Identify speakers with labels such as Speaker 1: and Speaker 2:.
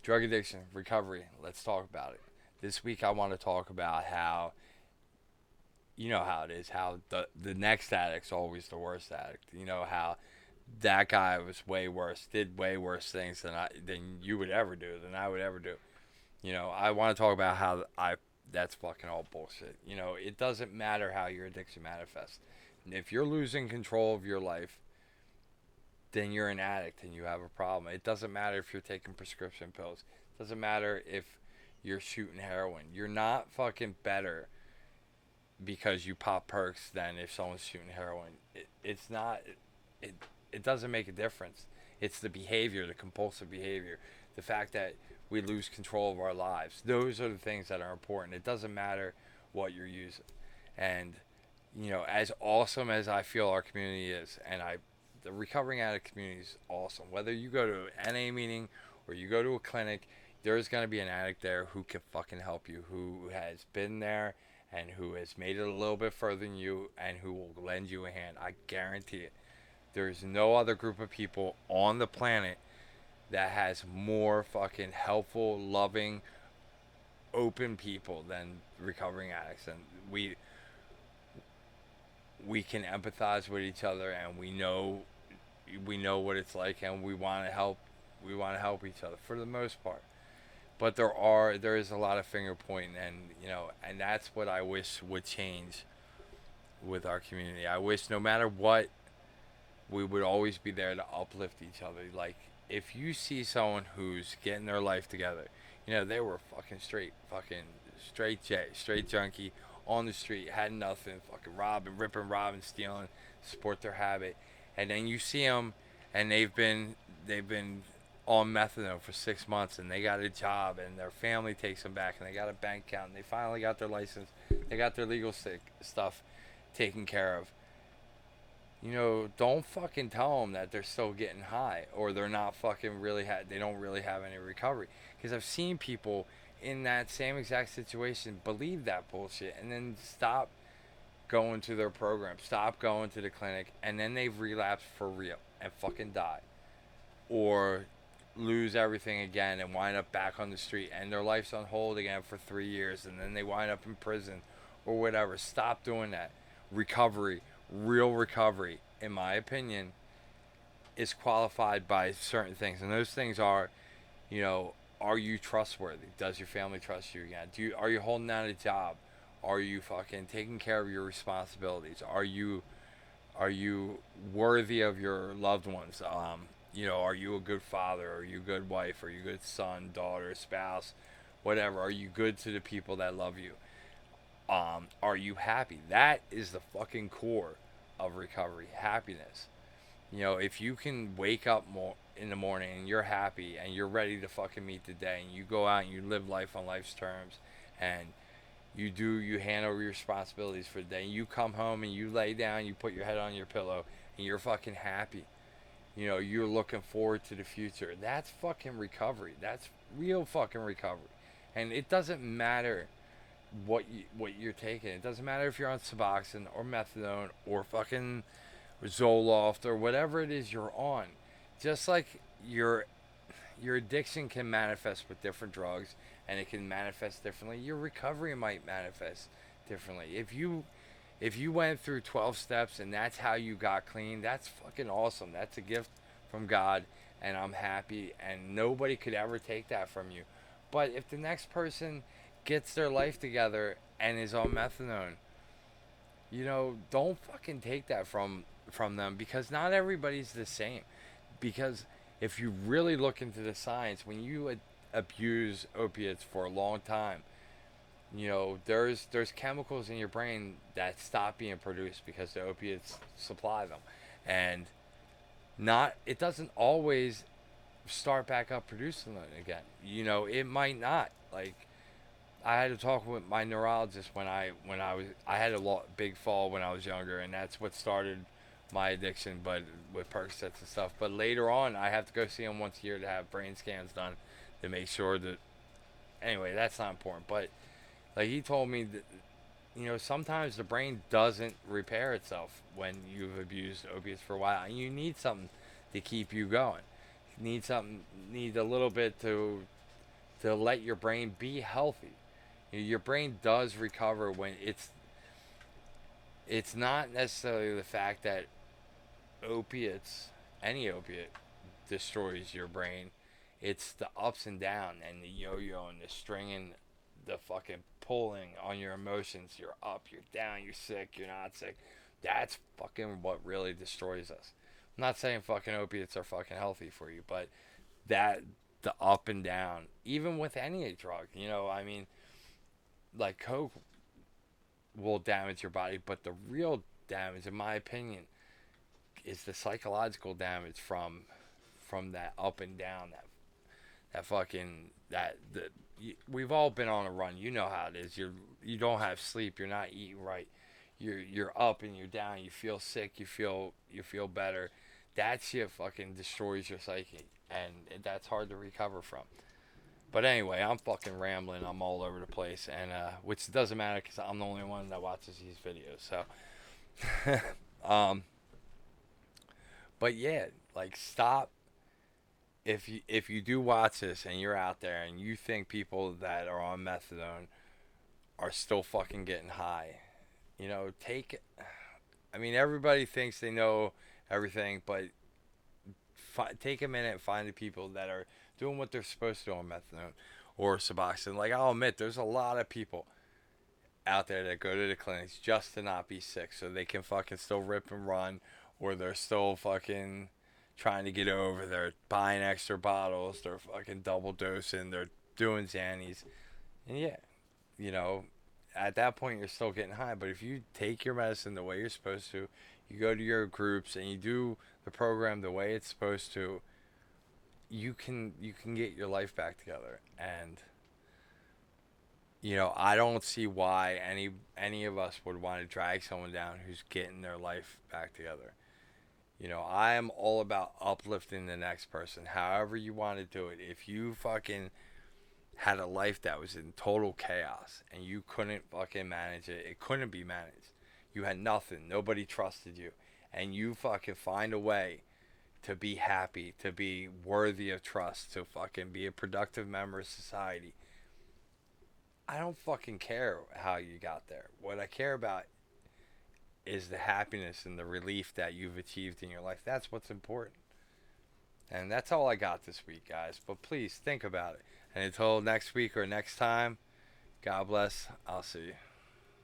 Speaker 1: Drug addiction, recovery. Let's talk about it. This week, I want to talk about how you know how it is. How the next addict's always the worst addict. You know how that guy was way worse, did way worse things than you would ever do, than I would ever do. I want to talk about how I that's fucking all bullshit. It doesn't matter how your addiction manifests. If you're losing control of your life, then you're an addict and you have a problem. It doesn't matter if you're taking prescription pills. It doesn't matter if you're shooting heroin. You're not fucking better because you pop perks than if someone's shooting heroin. It's not. It it doesn't make a difference. It's the behavior, the compulsive behavior, the fact that we lose control of our lives. Those are the things that are important. It doesn't matter what you're using. And as awesome as I feel our community is, the recovering addict community is awesome. Whether you go to an NA meeting or you go to a clinic, there's going to be an addict there who can fucking help you, who has been there and who has made it a little bit further than you and who will lend you a hand. I guarantee it. There's no other group of people on the planet that has more fucking helpful, loving, open people than recovering addicts. And we can empathize with each other, and we know what it's like, and we want to help each other for the most part. But there is a lot of finger pointing, and that's what I wish would change with our community. I wish no matter what, we would always be there to uplift each other. Like, if you see someone who's getting their life together, they were straight J, straight junkie on the street, had nothing, fucking robbing, stealing, support their habit, and then you see them, and they've been on methadone for 6 months, and they got a job, and their family takes them back, and they got a bank account, and they finally got their license, they got their legal stuff taken care of. Don't fucking tell them that they're still getting high or they're not fucking they don't really have any recovery. Because I've seen people in that same exact situation believe that bullshit and then stop going to their program, stop going to the clinic, and then they've relapsed for real and fucking die. Or lose everything again and wind up back on the street and their life's on hold again for 3 years and then they wind up in prison or whatever. Stop doing that. Recovery, real recovery, in my opinion, is qualified by certain things, and those things are, you know, are you trustworthy? Does your family trust you again? Are you holding down a job? Are you fucking taking care of your responsibilities? Are you worthy of your loved ones? Are you a good father? Are you a good wife? Are you a good son, daughter, spouse, whatever? Are you good to the people that love you? Are you happy? That is the fucking core of recovery. Happiness. If you can wake up more in the morning and you're happy and you're ready to fucking meet the day and you go out and you live life on life's terms and you handle your responsibilities for the day and you come home and you lay down, you put your head on your pillow and you're fucking happy. You're looking forward to the future. That's fucking recovery. That's real fucking recovery. And it doesn't matter what you're taking. It doesn't matter if you're on suboxone or methadone or fucking Zoloft or whatever it is you're on. Just like your addiction can manifest with different drugs and it can manifest differently, your recovery might manifest differently. If you went through 12 steps and that's how you got clean, that's fucking awesome. That's a gift from God, and I'm happy, and nobody could ever take that from you. But if the next person gets their life together and is on methadone, don't fucking take that from them, because not everybody's the same. Because if you really look into the science, when you abuse opiates for a long time, there's chemicals in your brain that stop being produced because the opiates supply them, and not it doesn't always start back up producing them again. It might not. Like, I had to talk with my neurologist when I had a big fall when I was younger, and that's what started my addiction, but with Percocets and stuff. But later on, I have to go see him once a year to have brain scans done to make sure that. Anyway, that's not important. But like, he told me that sometimes the brain doesn't repair itself when you've abused opiates for a while, and you need something to keep you going. You need a little bit to to let your brain be healthy. Your brain does recover when it's not necessarily the fact that opiates, any opiate, destroys your brain. It's the ups and down and the yo-yo and the stringing, the fucking pulling on your emotions. You're up, you're down, you're sick, you're not sick. That's fucking what really destroys us. I'm not saying fucking opiates are fucking healthy for you, but that the up and down, even with any drug, I mean, like coke will damage your body, but the real damage, in my opinion, is the psychological damage from that up and down, that fucking that the we've all been on a run. You know how it is. You don't have sleep. You're not eating right. You're up and you're down. You feel sick. You feel better. That shit fucking destroys your psyche, and that's hard to recover from. But anyway, I'm fucking rambling. I'm all over the place, and which doesn't matter because I'm the only one that watches these videos. So, but yeah, like stop. If you do watch this and you're out there and you think people that are on methadone are still fucking getting high, take. I mean, everybody thinks they know everything, but take a minute and find the people that are doing what they're supposed to on methadone or suboxone. Like I'll admit, there's a lot of people out there that go to the clinics just to not be sick, so they can fucking still rip and run, or they're still fucking trying to get over. They're buying extra bottles. They're fucking double dosing. They're doing Xannies, and yeah, you know, at that point you're still getting high. But if you take your medicine the way you're supposed to, you go to your groups and you do the program the way it's supposed to, you can get your life back together. And I don't see why any of us would want to drag someone down who's getting their life back together. I am all about uplifting the next person, however you want to do it. If you fucking had a life that was in total chaos and you couldn't fucking manage it, it couldn't be managed. You had nothing, nobody trusted you, and you fucking find a way to be happy, to be worthy of trust, to fucking be a productive member of society. I don't fucking care how you got there. What I care about is the happiness and the relief that you've achieved in your life. That's what's important. And that's all I got this week, guys. But please think about it. And until next week or next time, God bless. I'll see you.